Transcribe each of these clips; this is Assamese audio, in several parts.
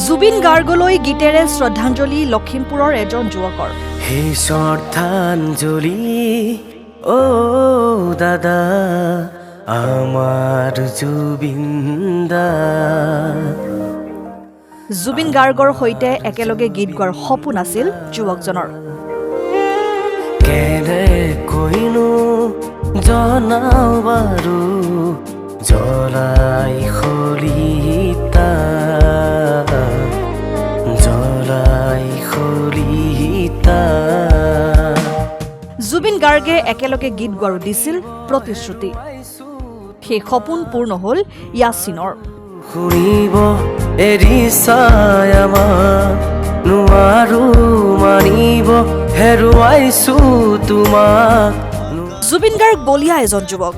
জুবিন গাৰ্গলৈ গীতেৰে শ্ৰদ্ধাঞ্জলি লখিমপুৰৰ এজন যুৱকৰ। হে শ্ৰদ্ধাঞ্জলি ও দাদা আমাৰ জুবিন দা। জুবিন গাৰ্গৰ সৈতে একেলগে গীত গোৱাৰ সপোন আছিল যুৱকজনৰ। কেনেকৈনো জনাও বাৰু জ্বলাই খলিতা জুবিন গাৰ্গে একেলগে গীত গোৱাৰো দিছিল প্ৰতিশ্ৰুতি। সেই সপোন পূৰ্ণ হ'ল ইয়াছিনৰ। শুনিব এৰিছাই আমাক নোৱাৰো মানিব হেৰুৱাইছো তোমাক। জুবিন গাৰ্গ বলিয়া এজন যুৱক।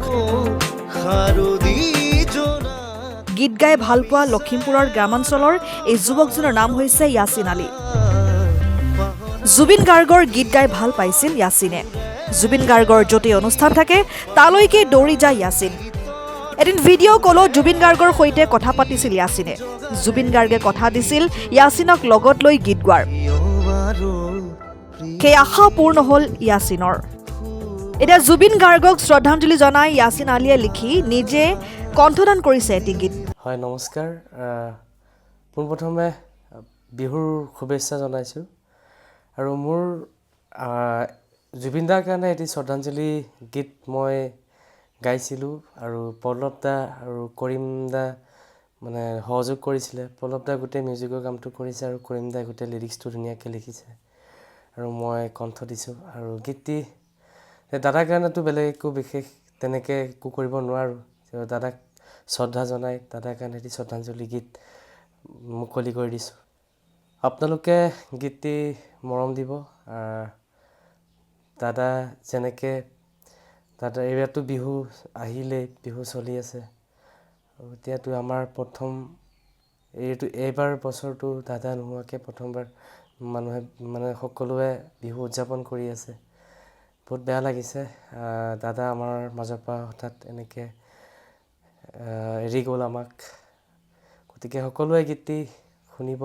গীত গাই ভাল পোৱা লখিমপুৰৰ গ্ৰামাঞ্চলৰ এই যুৱকজনৰ নাম হৈছে ইয়াছিন আলী। জুবিন গাৰ্গৰ গীত গাই ভাল পাইছিল ইয়াছিনে। জুবিন গাৰ্গৰ য'তেই অনুষ্ঠান থাকে তালৈকে দৌৰি যায় ইয়াছিন। এদিন ভিডিঅ' কলত জুবিন গাৰ্গৰ সৈতে কথা পাতিছিল ইয়াছিনে। জুবিন গাৰ্গে কথা দিছিল ইয়াছিনক লগত লৈ গীত গোৱাৰ। সেই আশা পূৰ্ণ হ'ল ইয়াছিনৰ। এতিয়া জুবিন গাৰ্গক শ্ৰদ্ধাঞ্জলি জনাই ইয়াছিন আলীয়ে লিখি নিজে কণ্ঠদান কৰিছে এটি গীত। হয়, নমস্কাৰ। পোনপ্ৰথমে বিহুৰ শুভেচ্ছা জনাইছোঁ। আৰু মোৰ জুবিন দাৰ কাৰণে এটি শ্ৰদ্ধাঞ্জলি গীত মই গাইছিলোঁ আৰু পল্লৱ দা আৰু কৰিম দা মানে সহযোগ কৰিছিলে। পল্লৱ দা গোটেই মিউজিকৰ কামটো কৰিছে আৰু কৰিম দাই গোটেই লিৰিক্সটো ধুনীয়াকৈ লিখিছে আৰু মই কণ্ঠ দিছোঁ। আৰু গীতটি দাদাৰ কাৰণেতো বেলেগ একো বিশেষ তেনেকৈ একো কৰিব নোৱাৰোঁ। দাদাক শ্ৰদ্ধা জনাই দাদাৰ কাৰণে এটি শ্ৰদ্ধাঞ্জলি গীত মুকলি কৰি দিছোঁ। আপোনালোকে গীতটি মৰম দিব। দাদা যেনেকৈ দাদা এৰিয়াতো বিহু আহিলেই, বিহু চলি আছে আৰু এতিয়াতো আমাৰ প্ৰথম এইবাৰ বছৰটো দাদা নোহোৱাকৈ প্ৰথমবাৰ মানুহে মানে সকলোৱে বিহু উদযাপন কৰি আছে। বহুত বেয়া লাগিছে দাদা আমাৰ মাজৰ পৰা হঠাৎ এনেকৈ এৰি গ'ল আমাক। গতিকে সকলোৱে গীতটি শুনিব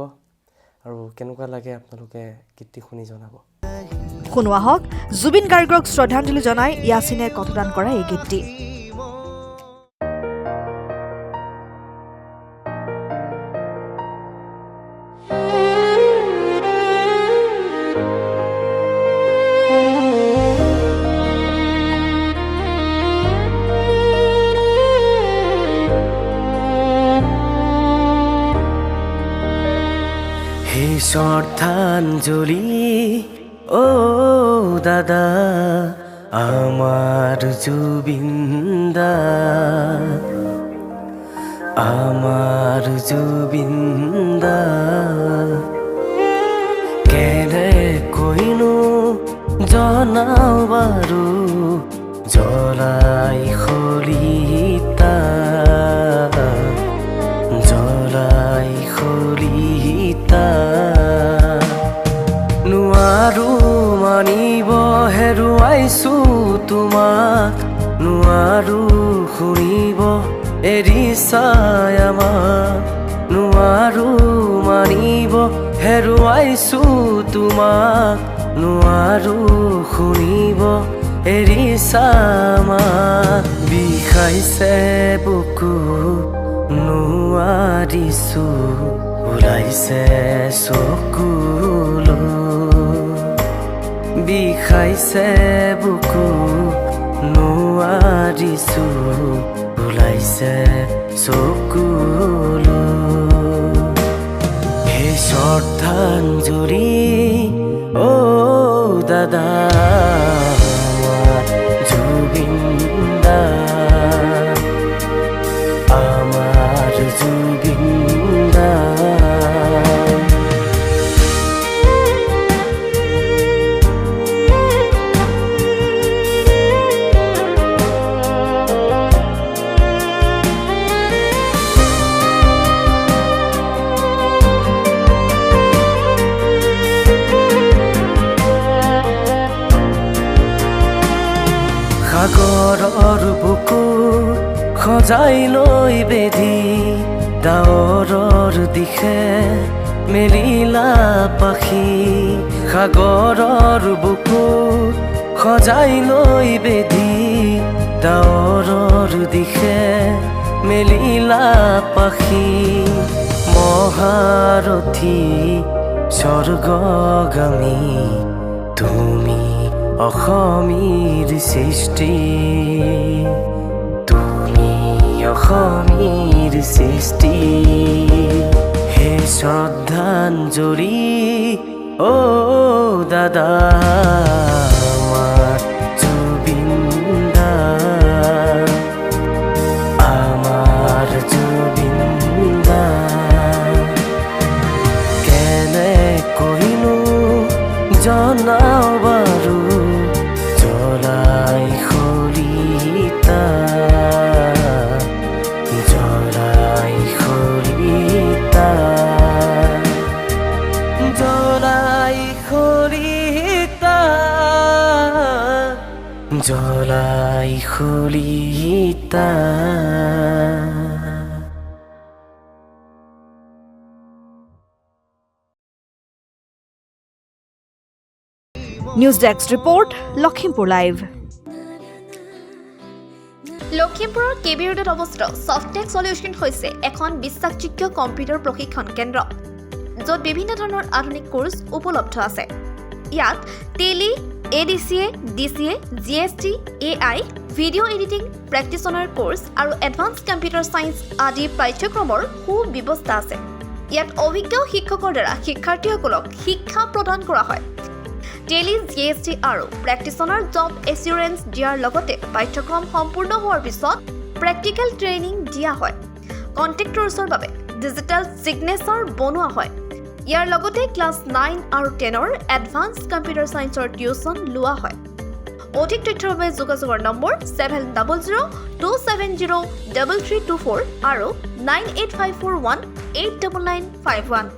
আৰু কেনেকুৱা লাগে আপোনালোকে গীতটি শুনি জনাব। শুনোৱা হওক জুবিন গাৰ্গক শ্ৰদ্ধাঞ্জলি জনাই ইয়াছিনে কণ্ঠদান কৰা এই গীতটি। হে শ্ৰদ্ধাঞ্জলি ও দাদা আমাৰ জুবিন দা আমাৰ জুবিন দা। কেনেকৈনো জনাও বাৰু জ্বলাই খলিতা জ্বলাই খলিতা নোৱাৰো মানিব হেৰুৱাইছো তোমাক নোৱাৰো শুনিব এৰিছাই আমাক নোৱাৰো মানিব হেৰুৱাইছো তোমাক নোৱাৰো শুনিব এৰিছা আমাক। বিষাইছে বুকু নোৱাৰিছো ওলাইছে চকুলো বিষাইছে বুকু নোৱাৰিছো ওলাইছে চকুলো। হে শ্ৰদ্ধাঞ্জলি ও দাদা জুবিন দা আমাৰ জুবিন দা। সাগৰৰ বুকু সজাই লৈ বেধি ডাৱৰৰ দিশে মেলিলা পাখি সাগৰৰ বুকুত সজাই লৈ বেধি ডাৱৰৰ দিশে মেলিলা পাখি মহাৰথী স্বৰ্গগামী তুমি অসমীৰ সৃষ্টি তুমি অসমীৰ সৃষ্টি হে শ্ৰদ্ধাঞ্জলি ও দাদা আমাৰ জুবিন দা আমাৰ জুবিন দা কেনে কহিনো জনাও বাৰু জ্বলাই খৰিতা জ্বলাই খৰিতা জ্বলাই খৰিতা জ্বলাই খৰিতা news desk report Lakhimpur live লখিমপুৰৰ কেবি ৰোডত অৱস্থিত সফটেক সলিউশন হৈছে এখন বিশ্বাসযোগ্য কম্পিউটাৰ প্ৰশিক্ষণ কেন্দ্ৰ য'ত বিভিন্ন ধৰণৰ আধুনিক কোৰ্ছ উপলব্ধ আছে ইয়াত Tally ADCA DCA GST AI video' editing প্ৰেক্টিচনাৰ কোৰ্ছ আৰু এডভান্স কম্পিউটাৰ ছায়েন্স আদি পাঠ্যক্ৰমৰ সুব্যৱস্থা আছে ইয়াত অভিজ্ঞ শিক্ষকৰ দ্বাৰা শিক্ষাৰ্থীসকলক শিক্ষা প্ৰদান কৰা হয় টেলি জিএছটি আৰু প্ৰেক্টিচনাৰ জব এচিউৰেন্স দিয়াৰ লগতে পাঠ্যক্ৰম সম্পূৰ্ণ হোৱাৰ পিছত প্ৰেক্টিকেল ট্ৰেইনিং দিয়া হয় কণ্ট্ৰেক্টৰ্ছৰ বাবে ডিজিটেল ছিগনেচাৰ বনোৱা হয় ইয়াৰ লগতে ক্লাছ 9 আৰু 10ৰ এডভান্স কম্পিউটাৰ ছায়েন্সৰ টিউচন লোৱা হয় অধিক তথ্যৰ বাবে যোগাযোগৰ নম্বৰ 7002703324 আৰু 98541899951